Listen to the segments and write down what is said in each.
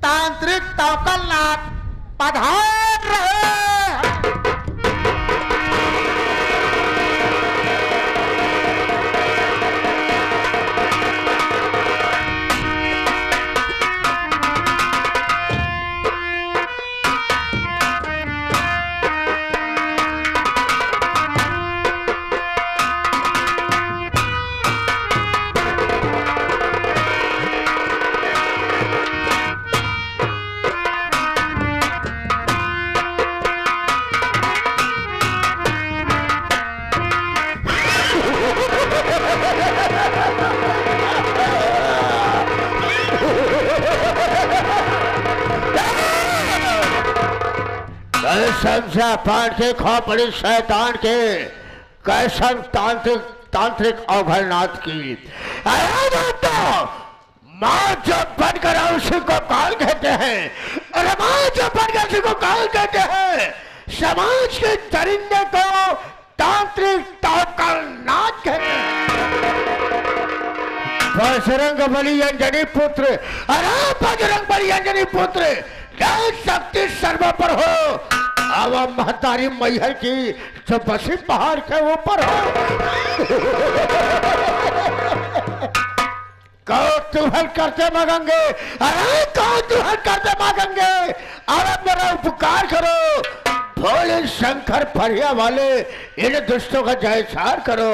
तांत्रिक तौकलनाथ पधार रहे। समझा पान के खोपड़ी शैतान के कैसन तांत्रिक अवघरनाथ की माँ जब बनकर उसी को काल कहते हैं। अरे माँ जब बनकर उसी को काल कहते हैं। समाज के दरिंदे को तांत्रिक तौकलनाथ कहते हैं। बजरंग बली अंजनी पुत्र, अरे बजरंग बली अंजनी पुत्र, शक्ति सर्व पर हो। अब महतारी मैहर की जो बसी पहाड़ के ऊपर हो। कौतूहल करते मांगेंगे, अरे कौतूहल करते मांगेंगे। अरे मेरा उपकार करो, भोले शंकर फरिया वाले इन दुष्टों का जयकार करो।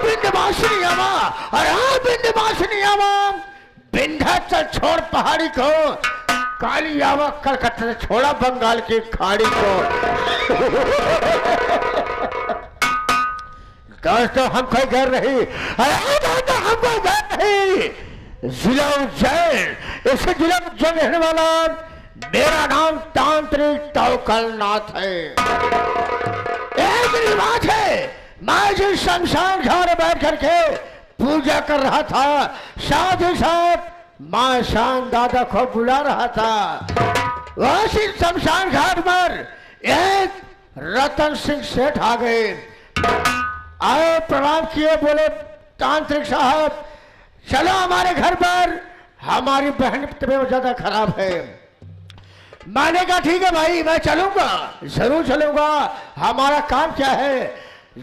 बिंदवासिनी अमा, अरे बिंदवासिनी अमा, विंध्याचल छोड़ पहाड़ी को, काली आवा कलकत्ता से छोड़ा बंगाल की खाड़ी को। दोस्तों हम कोई घर नहीं, अरे दोस्तों हम कोई घर नहीं, जिला उज्जैन, इस जिला उज्जैन रहने वाला मेरा नाम तांत्रिक तौकलनाथ है। एक रिवाज है, मैं जिस शमशान घाट बैठ करके पूजा कर रहा था, साथ ही साथ मां शान दादा को बुला रहा था। वैसे शमशान घाट पर एक रतन सिंह सेठ आ गए, आए प्रणाम किए, बोले तांत्रिक साहब चलो हमारे घर पर, हमारी बहन तबीयत ज्यादा खराब है। मैंने कहा ठीक है भाई मैं चलूंगा, जरूर चलूंगा, हमारा काम क्या है।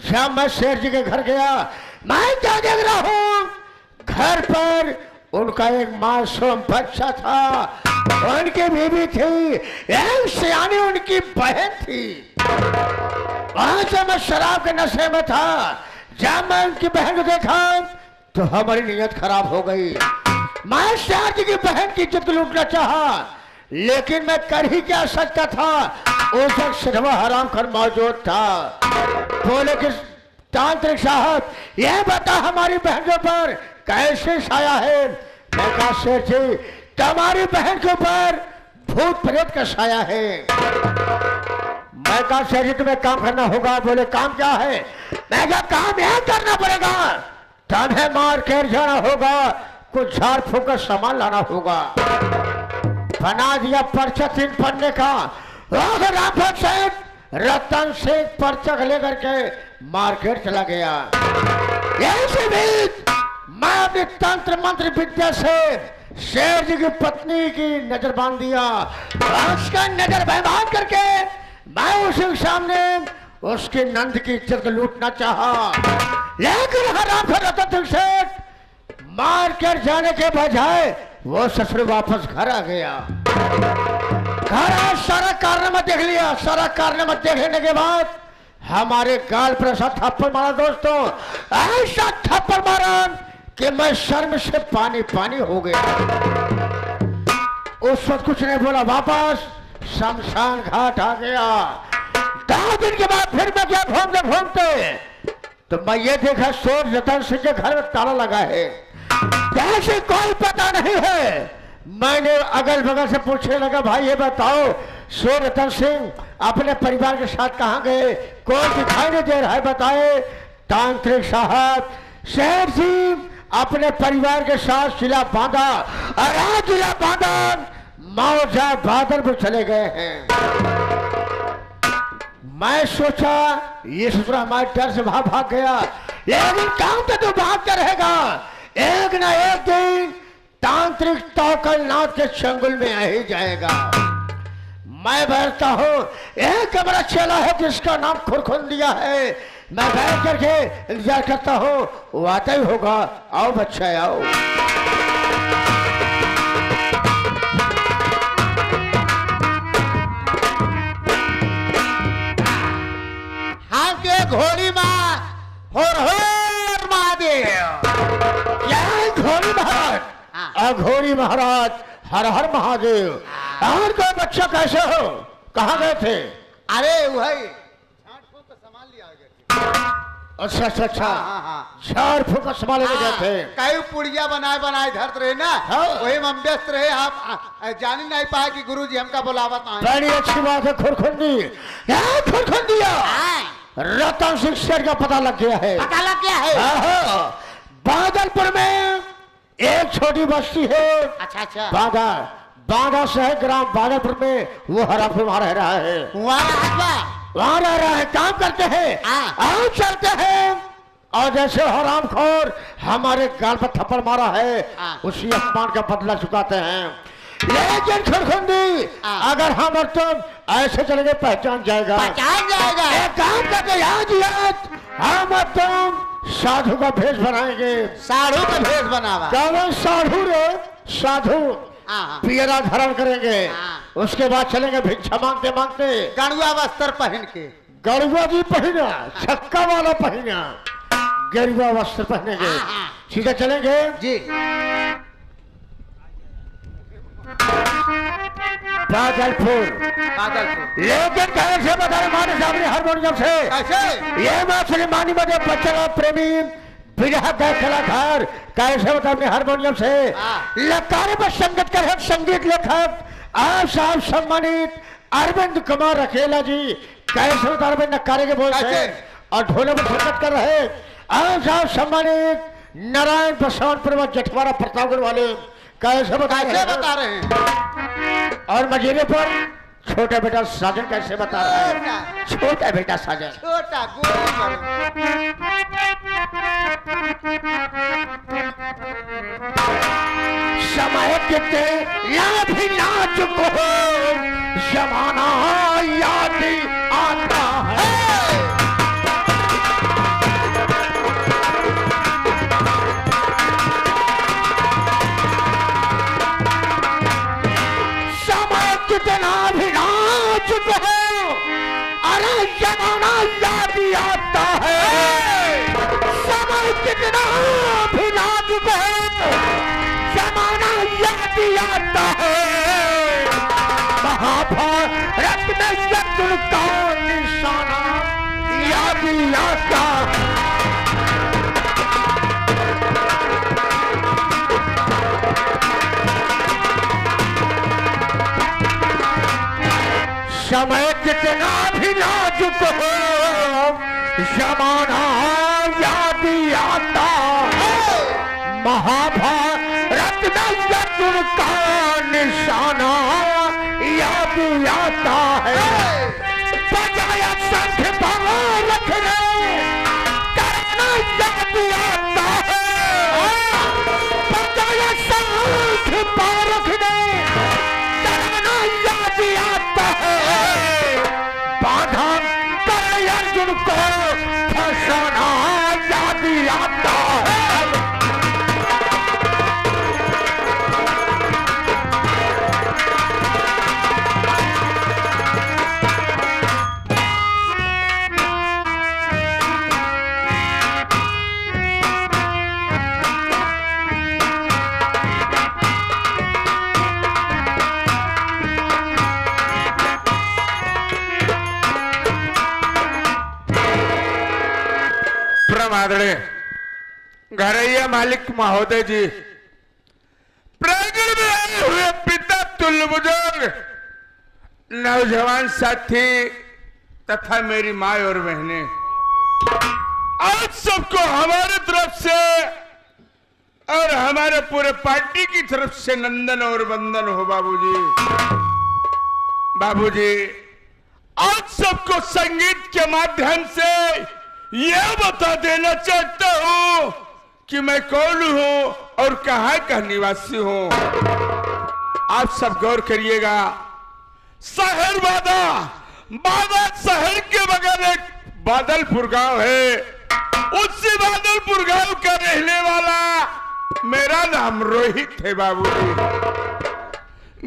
जब मैं सेठ जी के घर गया, मैं क्या देख रहा हूं, घर पर उनका एक मासूम बच्चा था, उनकी बीवी थी, एक सियानी उनकी बहन थी। वहां से मैं शराब के नशे में था। जब मैं उनकी बहन को देखा तो हमारी नीयत खराब हो गई। मैं शाह जी की बहन की इज्जत लूटना चाहा, लेकिन मैं कर ही क्या सकता था। उस वक्त सिधवा हराम कर मौजूद था। बोले कि तांत्रिक साहब यह बता हमारी बहन के ऊपर कैसे छाया है। मैं कहा शेर जी तुम्हारी बहन के ऊपर भूत प्रेत का छाया है। मैं कहा शेर जी तुम्हें काम करना होगा। बोले काम क्या है। मैं कहा काम यह करना पड़ेगा, तुम्हें मार्केट जाना होगा, कुछ झाड़ फूक का सामान लाना होगा। बना दिया पर्चा 3 पन्ने का। रामफल सेठ रतन सिंह पर्चा लेकर के मार्केट चला गया। ऐसे बीच मैं अपनी तंत्र मंत्र विद्या से शेर जी की पत्नी की नजर बांध दिया। उसका नजर बेईमान करके मैं उसके सामने उसके नंद की इज्जत लूटना चाहा, लेकिन रामफल रतन सिंह सेठ मार्केट जाने के बजाय वो ससुर वापस घर आ गया। घर आया, सारा कारनामा देख लिया। सारा कारनामा देखने के बाद हमारे गाल पर ऐसा थप्पड़ मारा दोस्तों, ऐसा थप्पड़ मारा कि मैं शर्म से पानी पानी हो गया। उस वक्त कुछ नहीं बोला, वापस शमशान घाट आ गया। 10 दिन के बाद फिर मैं क्या घूमते घूमते तो मैं ये देखा सोर रतन सिंह के घर में ताला लगा है, कैसे कोई पता नहीं है। मैंने अगल बगल से पूछने लगा, भाई ये बताओ सोर रतन सिंह अपने परिवार के साथ कहाँ गए, कोई दिखाई नहीं दे रहा है, बताए। तांत्रिक साहब शेर जी अपने परिवार के साथ जिला बांधा और जिला बांधा मौजा बादल में चले गए हैं। मैं सोचा ये ससुरा हमारे डर से वहां भाग गया, लेकिन काम तो तू भागता रहेगा, एक ना एक दिन तांत्रिक तौकलनाथ के चंगुल में आ ही जाएगा। मैं बैठता हूँ, एक बड़ा चेला है जिसका नाम खुरखुंदिया है। मैं बैठ करके इंतजार करता हूँ, वो आता ही होगा। आओ बच्चा आओ। हाँ के घोड़ी माँ होर महादेव। क्या घोड़ी महाराज? अघोरी महाराज, हर हर महादेव। और तो बच्चा कैसे हो? कहाँ गए थे? अरे वही झाड़ फूक का सामान लिया गए। अच्छा अच्छा अच्छा, हाँ। झाड़ फूक का सामान लेने गए थे। कई पुड़िया बनाए धरत रहे ना, हाँ। वही हम व्यस्त रहे। आप जान ही नहीं पाए कि गुरुजी हमका बुलावत आए। बड़ी अच्छी बात है। खुरखुंदी, खुरखुंदिया रतन सिंह शेर का पता लग गया है। पता लग गया है। बादलपुर में एक छोटी बस्ती है। अच्छा बांदा शहर ग्राम बादलपुर में वो हराम वहां रह रहा है। वहां रह रहा है, काम करते हैं, आओ चलते हैं। और जैसे हराम खोर हमारे गाल पर थप्पड़ मारा है, उसी अपमान का बदला चुकाते हैं। लेकिन खुरखुंदी, अगर हम और तुम ऐसे चलेंगे पहचान जाएगा। एक काम करके याद हम और तुम साधु का भेष बनाएंगे। साधु का भेष बनावा? क्या साधु रे? साधु पियरा धारण करेंगे। उसके बाद चलेंगे भिक्षा मांगते मांगते। गणुआ वस्त्र पहन के। गरुआ जी पहना, छक्का वाला पहना, गरुआ वस्त्र पहनेंगे, सीधे चलेंगे जी। बादलपुर। लेकिन कैसे बता रहे माने सामने हारमोनियम से? कैसे? ये मुसलमानी मध्य बच्चा प्रेमी विरह का कलाकार कैसे बता रहे हारमोनियम से? लकारे पर संगत कर संगीत लेखक आप साहब सम्मानित अरविंद कुमार अकेला जी कैसे बता रहे नकारे के बोल से और ढोले पर संगत कर रहे आप साहब सम्मानित नारायण प्रसाद प्रवत जठवाड़ा प्रतापगढ़ वाले कैसे बता रहे हैं। और मजीरे पर छोटा बेटा साजन कैसे बता रहा है? छोटा बेटा साजन, छोटा समय कितने भी नाजुक हो, जमाना याद आता है। कितना भी नाजुक है, अरे जमाना याद आता है। समय कितना भी नाजुक है, जमाना याद आता है। महाभारत में अर्जुन का निशाना याद आता है। समय कितना भी नाजुक हो, जमाना याद आता है। महाभारत में अर्जुन का निशाना याद आता है। बजाया शंख बाण रखने करना याद आता है। बजाया शंख बाण रखने करना याद आता है। बाधा कर अर्जुन को फंसाना याद आता है। आदरणीय घरैया मालिक महोदय जी, प्रांगण में आए हुए पिता तुल्य बुजुर्ग, नौजवान साथी तथा मेरी माँ और बहनें, आज सबको हमारे तरफ से और हमारे पूरे पार्टी की तरफ से नंदन और वंदन हो। बाबूजी आज सबको संगीत के माध्यम से यह बता देना चाहता हूं कि मैं कौन हूं और कहां का निवासी हूं। आप सब गौर करिएगा। शहर बादा शहर के बगल एक बादलपुर गांव है। उसी बादलपुर गांव का रहने वाला मेरा नाम रोहित है बाबूजी।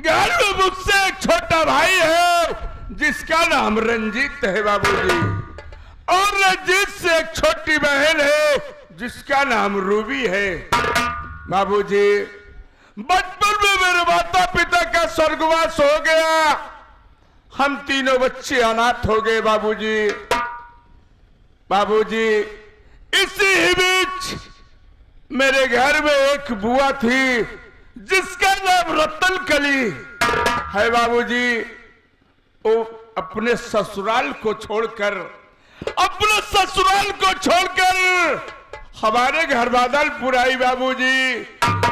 घर में मुझसे एक छोटा भाई है जिसका नाम रंजीत है बाबूजी, और रंजीत से एक छोटी बहन है जिसका नाम रूबी है बाबूजी। बचपन में मेरे माता पिता का स्वर्गवास हो गया। हम तीनों बच्चे अनाथ हो गए बाबूजी। इसी ही बीच मेरे घर में एक बुआ थी जिसका नाम रतन कली है बाबूजी। वो अपने ससुराल को छोड़कर हमारे घर बादलपुर आई बाबूजी।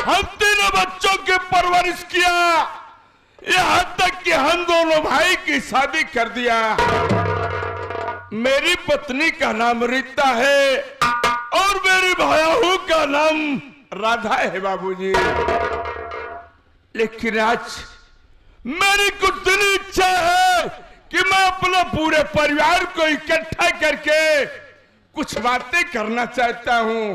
हम तीनों बच्चों की परवरिश किया, यहाँ तक कि हम दोनों भाई की शादी कर दिया। मेरी पत्नी का नाम रीता है और मेरी भायाहू का नाम राधा है बाबूजी। लेकिन आज मेरी कुछ दिल इच्छा है कि मैं अपने पूरे परिवार को इकट्ठा करके कुछ बातें करना चाहता हूं,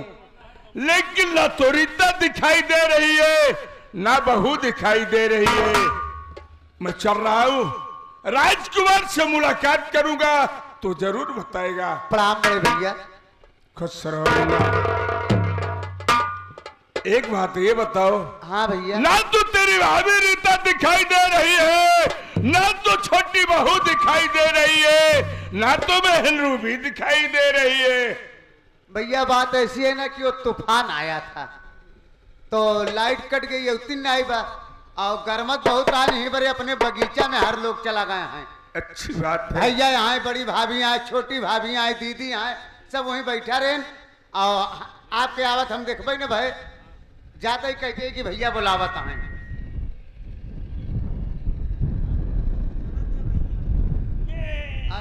लेकिन ना तो रीता दिखाई दे रही है ना बहू दिखाई दे रही है। मैं चल रहा हूं, राजकुमार से मुलाकात करूंगा तो जरूर बताएगा। प्रणाम बड़े भैया। खुश रहो। एक बात ये बताओ। हाँ भैया। ना तो तेरी भाभी रीता दिखाई दे रही है, ना तो छोटी बहू दिखाई दे रही है, ना तो बहन रूबी दिखाई दे रही है। भैया बात ऐसी है ना कि वो तूफान आया था तो लाइट कट गई है, उतनी नहीं बा और गर्मत बहुत रहा नहीं बड़े अपने बगीचा में हर लोग चला गए हैं। अच्छी बात है। भैया यहाँ बड़ी भाभी आए, छोटी भाभी आए, दीदी आए, सब वहीं बैठा रहे और आपके आवत हम देखबे न भाई जाते ही कहते कि भैया बुलावत हैं।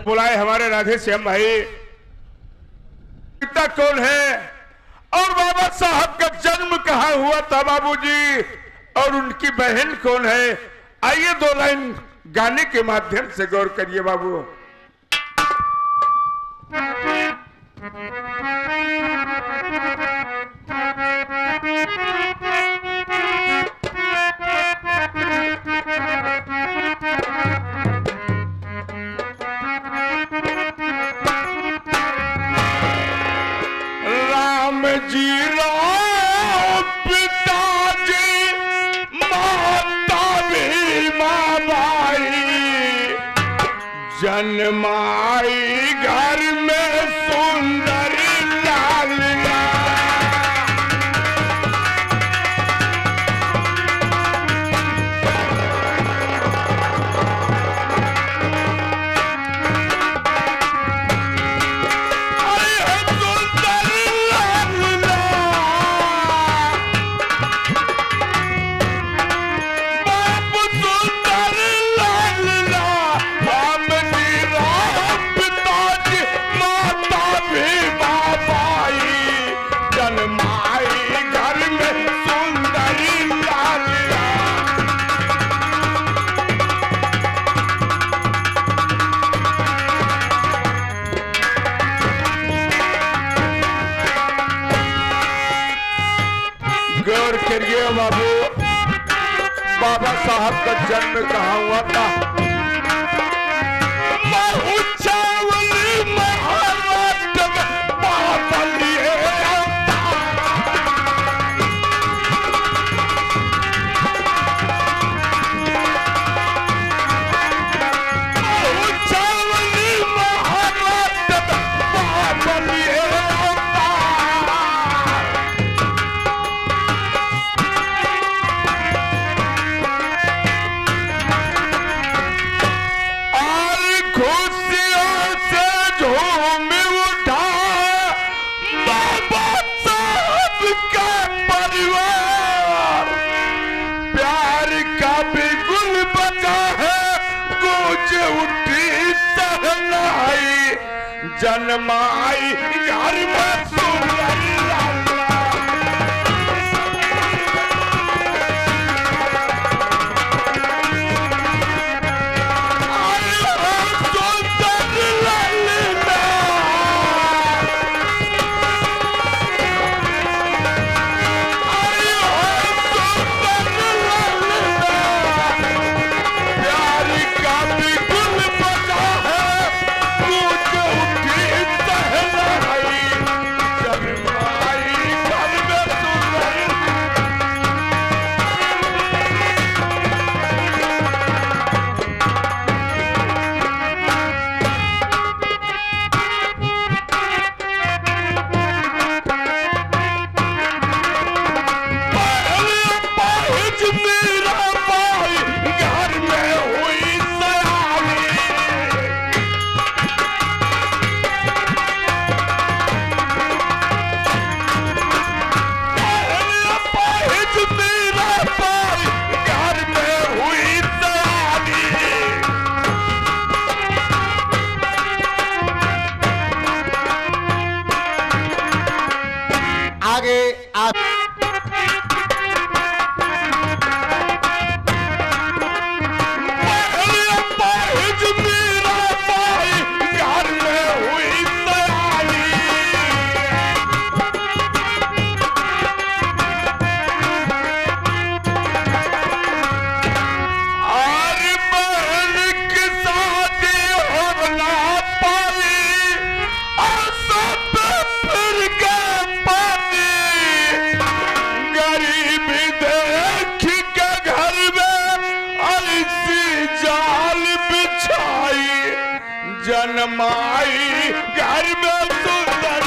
बुलाए हमारे राधे श्याम भाई। पिता कौन है और बाबा साहब का जन्म कहाँ हुआ था बाबूजी, और उनकी बहन कौन है? आइए दो लाइन गाने के माध्यम से गौर करिए बाबू। राम जी राम पिताजी माता भीमा बाई, जन्माई घर में सुंदर लालिया। गौर करिए बाबू, बाबा साहब का जन्म कहाँ हुआ था? चावली महाराष्ट्र में बादली जन्माई घर में सुंदर लाला। जन्माई घर में सुंदर।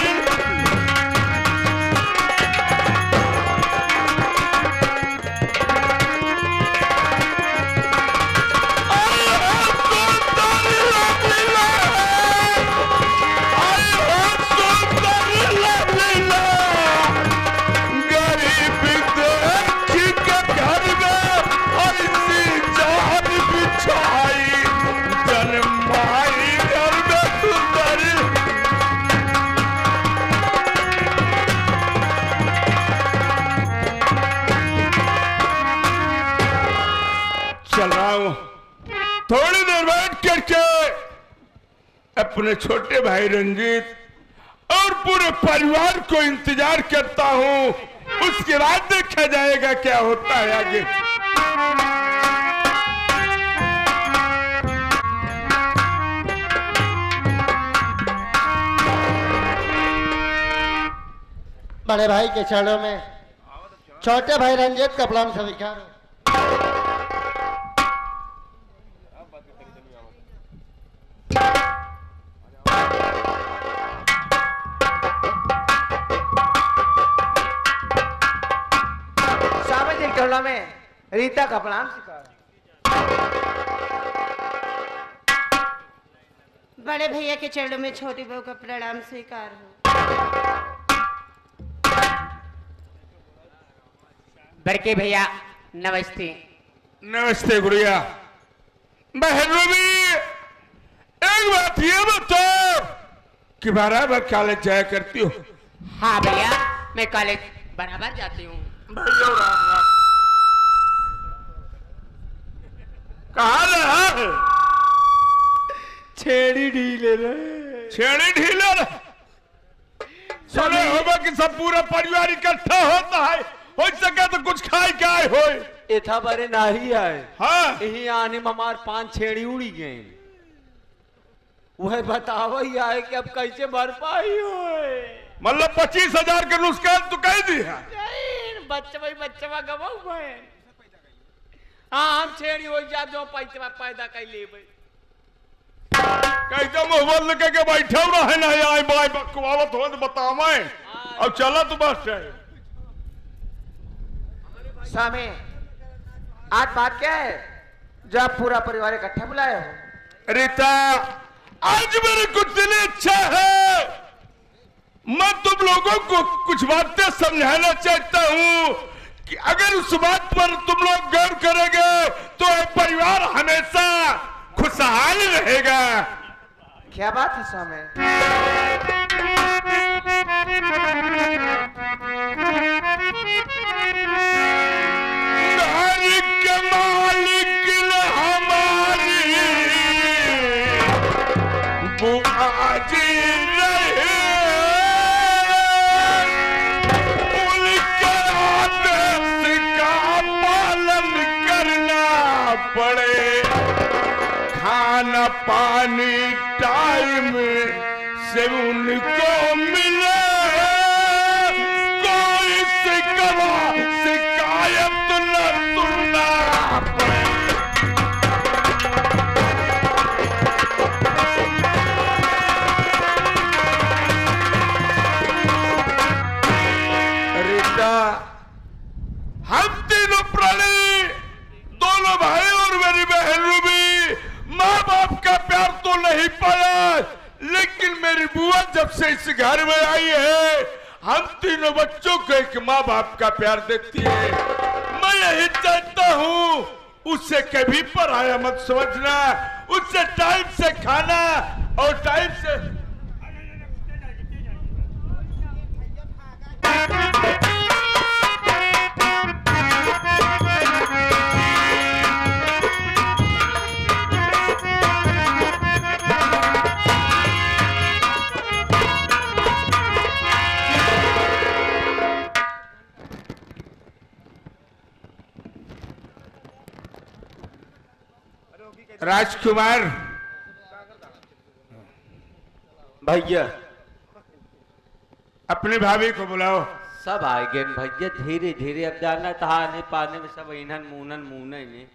चल रहा हूं, थोड़ी देर बैठ करके अपने छोटे भाई रंजीत और पूरे परिवार को इंतजार करता हूं, उसके बाद देखा जाएगा क्या होता है आगे। बड़े भाई के चरणों में छोटे भाई रंजीत का प्रणाम स्वीकार हो। सामाजिक टोला में रीता का प्रणाम स्वीकार। बड़े भैया के चरणों में छोटी बहू का प्रणाम स्वीकार हो। बड़के भैया नमस्ते। नमस्ते गुड़िया। बहन रूबी, एक बात ये बताओ कि बराबर कॉलेज जाया करती हो? हाँ भैया, मैं कॉलेज बराबर जाती हूँ। कहाँ रहा है? छेड़ी ढीले रहे। छेड़ी ढीले रहे? सुने होगा कि सब पूरा परिवार इकट्ठा होता है, हो सके तो कुछ खाए के आए हो। इथा बारे नाही आए। हाँ, यही आने में हमार 5 छेड़ी उड़ी गए। वह बतावा ही आए कि अब कैसे भरपाई होए। मतलब 25,000 का नुकसान तो कह दी है। बच्चवा गवाऊ गए। हाँ, हम छेड़ी हो जा जो पैसा पैदा कर लेबे। कैसे मोहब्बत लेके के बैठे हो रहे ना आए बाय बकवावत हो तो बतावे। अब चला तो बस है। स्वामी, आज बात क्या है जो आप पूरा परिवार इकट्ठा बुलाए हो? रीता, आज मेरी कुछ दिल इच्छा है, मैं तुम लोगों को कुछ बातें समझाना चाहता हूं कि अगर उस बात पर तुम लोग गौर करोगे तो ये परिवार हमेशा खुशहाल रहेगा। क्या बात है स्वामी? घर के मालिक न हमारी बुआ जी रहे, उनके आदेश का पालन करना पड़े। खाना पानी टाइम से उनको मिले, कोई शिकायत न सुनना पड़े। रीता, हम तीनों प्राणी, दोनों भाई और मेरी बहन रूबी, माँ बाप का प्यार तो नहीं पाया, लेकिन मेरी बुआ जब से इस घर में आई है, हम तीनों बच्चों को एक माँ बाप का प्यार देती है। मैं यही चाहता हूँ, उससे कभी पराया मत समझना, उससे टाइम से खाना और टाइम से राजकुमार भैया अपनी भाभी को बुलाओ। सब आए गए भैया, धीरे धीरे। अब जाना था आने पाने में सब इन्हन मुनन मुने में।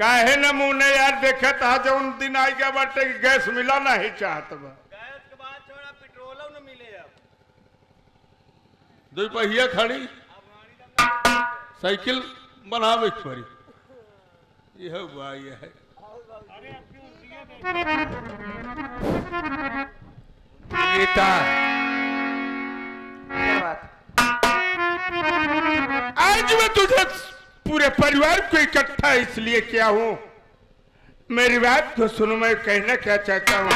काहे न मुंह ने यार देखे था जो उन दिन आई गया बाटे कि गैस मिला नहीं चाहत बा गैस के बाद छोड़ा पेट्रोल न मिले अब दो पहिया खड़ी साइकिल बनावे के पड़ी यह बा यह है गीता क्या बात? आज मैं तुझे पूरे परिवार को इकट्ठा इसलिए किया हूं, मेरी बात को सुनो, मैं कहना क्या चाहता हूं।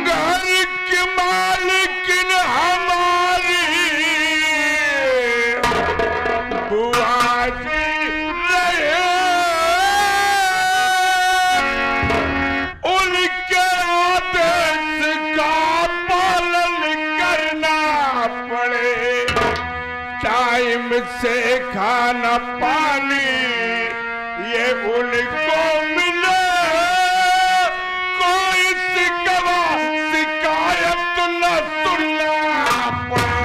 घर की मालिकिन हमारी बुआ जी रहे, उनके आदेश का पालन करना पड़े, टाइम से खाना पानी ये उनको मिले, कोई शिकवा शिकायत न सुनना पड़े।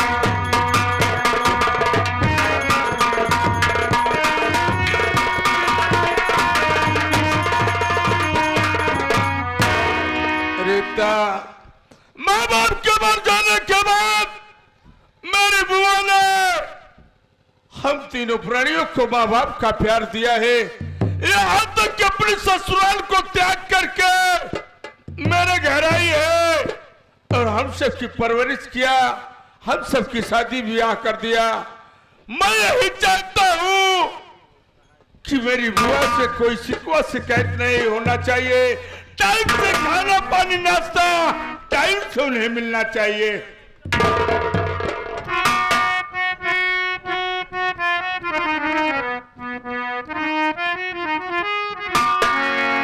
रीता, माँ बाप के मर जाने के बाद मेरी बुआ ने हम तीनों प्राणियों को माँ बाप का प्यार दिया है, यहाँ तक कि अपनी ससुराल को त्याग करके मेरे घर आई है और हम सबकी परवरिश किया, हम सबकी शादी ब्याह कर दिया। मैं यही चाहता हूँ कि मेरी बुआ से कोई शिकवा शिकायत नहीं होना चाहिए, टाइम से खाना पानी नाश्ता टाइम से उन्हें मिलना चाहिए।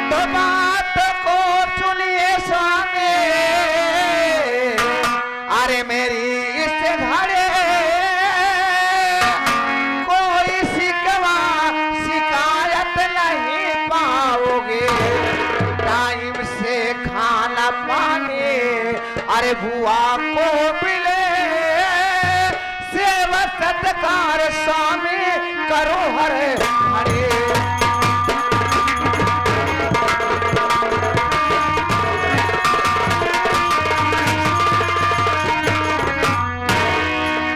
तो बात को सुनिए स्वामी, अरे मेरी इस घरे कोई शिकवा शिकायत नहीं पाओगे, टाइम से खाना पानी अरे बुआ को मिले, सेवा सत्कार स्वामी करो हरे हरे।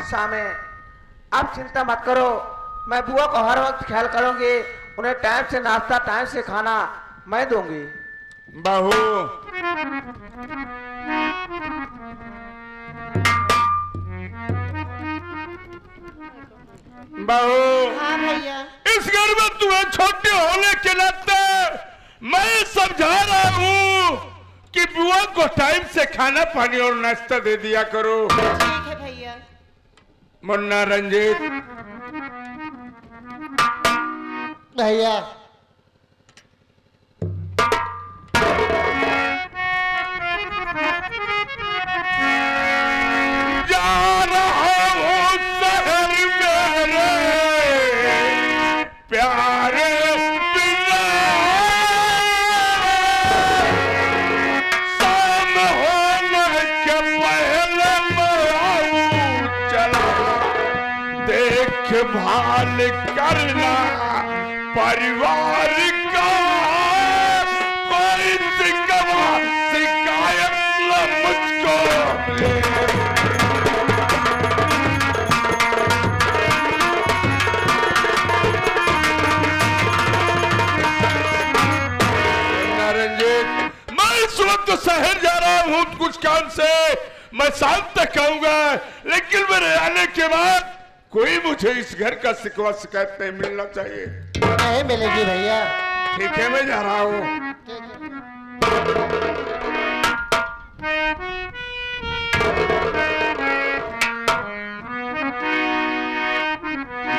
सामे आप चिंता मत करो, मैं बुआ को हर वक्त ख्याल करूंगी, उन्हें टाइम से नाश्ता टाइम से खाना मैं दूंगी। बहू, बहू, हाँ भैया। इस घर में तुम्हें छोटे होने के नाते मैं समझा रहा हूँ कि बुआ को टाइम से खाना पानी और नाश्ता दे दिया करो। ठीक है भैया। मुन्ना, रंजीत, भैया जा रहा हूँ शहर मेरे प्यारे बिना, शाम होने के पहले मैं आऊँ चला, देखभाल करना परिवार का, कोई शिकवा शिकायत न मुझको मिले। रंजीत, मैं इस वक्त शहर जा रहा हूँ कुछ काम से, मैं शाम तक आऊंगा, लेकिन मेरे आने के बाद कोई मुझे इस घर का शिकवा शिकायत नहीं मिलना चाहिए। नहीं मिलेगी भैया। ठीक है, मैं जा रहा हूँ।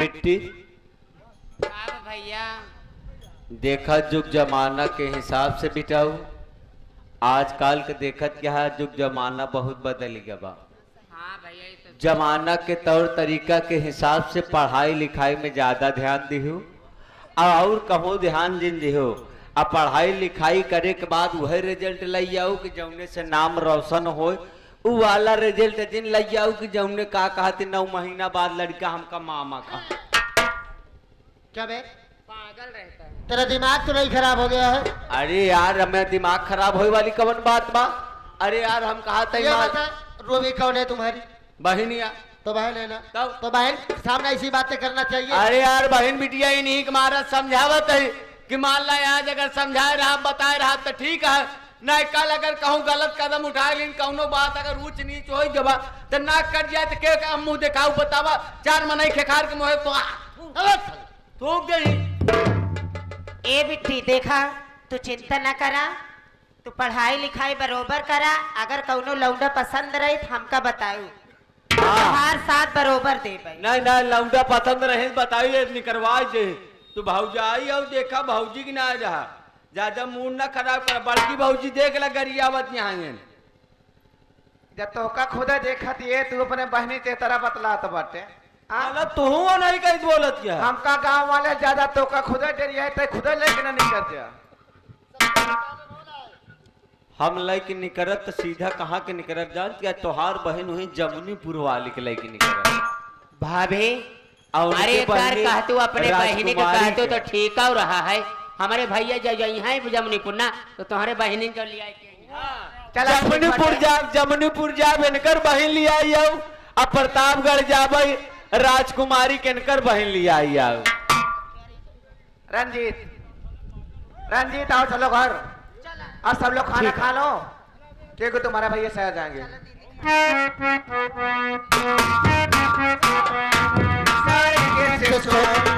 मिट्टी हाँ भैया। देखा जुग जमाना के हिसाब से बिटाऊ, आजकल के देखत क्या है, जुग जमाना बहुत बदल गया बा। हाँ भैया, ये तो जमाना के तौर तरीका के हिसाब से पढ़ाई लिखाई में ज्यादा ध्यान दिहो और कहो ध्यान दिन दिहो। अब पढ़ाई लिखाई करे के बाद वह रिजल्ट लाई आओ कि जौने से नाम रोशन हो, उ वाला रिजल्ट दिन लग जाऊ कि जमने का कहा थे 9 महीना बाद लड़का हमका मामा का। क्या बे पागल रहता है, तेरा दिमाग तो नहीं खराब हो गया है? अरे यार हमें दिमाग खराब होए वाली कवन बात बा। अरे यार हम कहा था ये बता रूबी कौन है तुम्हारी? बहनिया। तो बहन है ना, तब? तो बहन के सामने ऐसी बातें करना चाहिए? अरे यार बहन बिटिया ही नहीं मारा समझावत है कि मान ला आज अगर समझाए रहा बताए रहा तो ठीक है, ना कल अगर कहूँ गलत कदम उठाए लेकिन कौनो बात अगर ऊंच नीच हो जबा तो नाक कट जाए तो के मुंह दिखाऊ बतावा 4 मनई खेखार के मुहे तो थूक गई। ए बिट्टी देखा, तू चिंता न करा, तू पढ़ाई लिखाई बरोबर करा, अगर कौनो लौंडा पसंद रही तो हमका बताऊ, हर साथ बरोबर दे भाई। नहीं ना लौंडा पसंद रहे बताइए निकलवाए दे। तू भाऊजाई और देखा भाऊजी की ना रहा ज्यादा मूड ना खराब कर, बड़की भाऊजी देख ला गरियावत यहाँ जब तो का खुदा देखा दिए तू अपने बहनी ते तरह बतलात बाटे। अला तू नहीं कहीं बोलत क्या? हमका गांव वाले ज्यादा तो का खुदा डरी है तो खुदा लेके ना निकल जा। हम लेके निकलत तो सीधा कहाँ के निकलत जान क्या? तोहार बहन हुई जमुनीपुर वाली के लेके निकलत। भाभी और अरे एक बार बहने कहतू अपने बहनी को राजकुमारी कहतू तो के। ठीक हो रहा है। हमारे भैया जब यहाँ जमुनीपुर ना तो तुम्हारे बहनी को लिया चला जमुनीपुर जाब इनकर बहन लिया आओ, अब प्रतापगढ़ जाब राजकुमारी के इनकर बहन लिया आओ। रंजीत रंजीत आओ चलो घर, और सब लोग खाना खा लो क्योंकि तुम्हारा भैया शहर जाएंगे। सारे के से